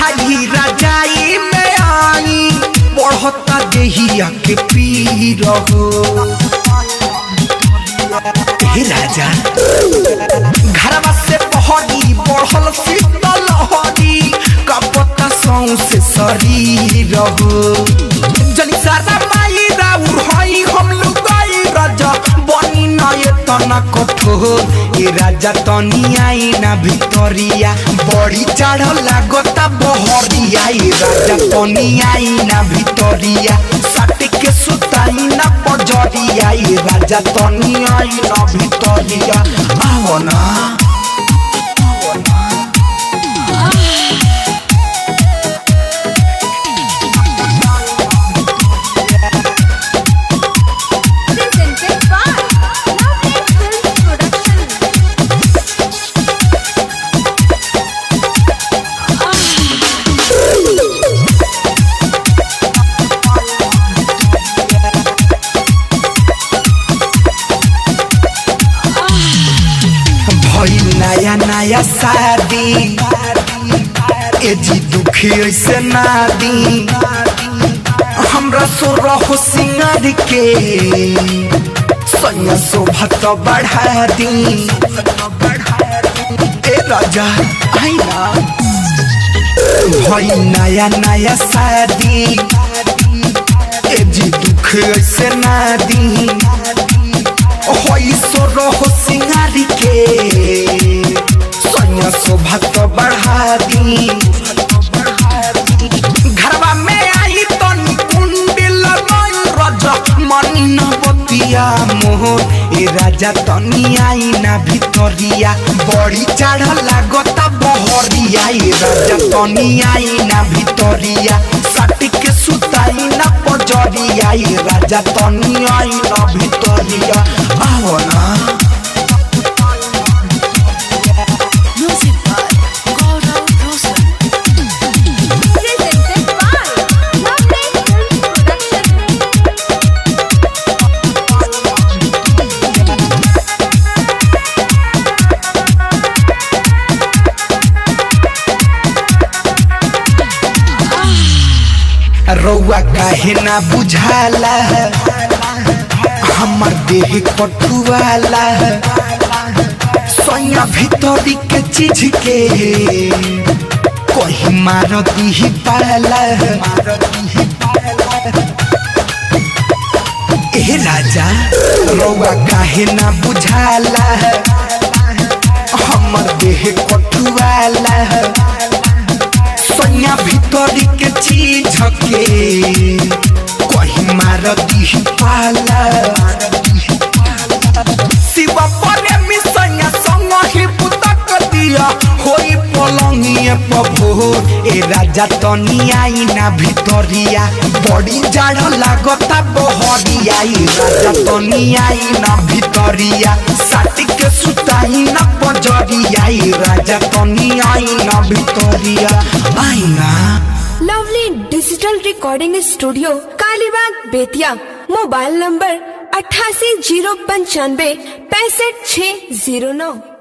हाली राजाई में आई बढ़ता देहिया के पी रहो राजा घरवा से पहरी बढ़ल शीतल हरी कपता सौंसे शरीर हो जनी सारा माई राउर हई हम लुगाई राजा बनी न तना कठोर ए राजा तनी आई ना भितरिया बड़ी चढ़ लागता बहरिया ए राजा तनी आई ना भितरिया सट के सुताई ना पजरिया ए राजा तनी आई ना भितरिया आओ ना नया नया शादी ए जी दुखी ऐसे ना दी हमरा सोरह सिंगार के सैया शोभा तो बढ़ा दी ए राजा आई ना भाई नया नया शादी ए जी दुख ऐसे ना दी होई सोरह सिंगार के सैया शोभा तो बढ़ा दी घरवा में आई तनी कुंडी लगाई राजा मनी न बतिया मोहर ए राजा तनी आई ना भितरिया बड़ी चढ़ लागता बहरिया ए राजा तनी आई ना भितरिया सट के सुताई ना पजरिया ए राजा तनी आई ना भितरिया आओ ना रौआ काहे ना बुझाला हमर देह कठुआला सैया भीतरी के चीज के कोई मार दी पाला ए राजा रौआ काहे ना बुझाला हमर देह कठुआला सैया भीतरी के चीज के कोई मार दी पाला शिवा परे मिसैया संग ही पुतक दिया होई पलंगिए पभोर ए राजा तनी आई ना भितरिया बड़ी जाड़ लागता बहरिया ए राजा तनी आई ना भितरिया सट के सुताई ना पजरिया ए राजा तनी आई ना भितरिया आई ना। Lovely digital recording studio Kalibag Bettiah mobile number 88 095 65 609।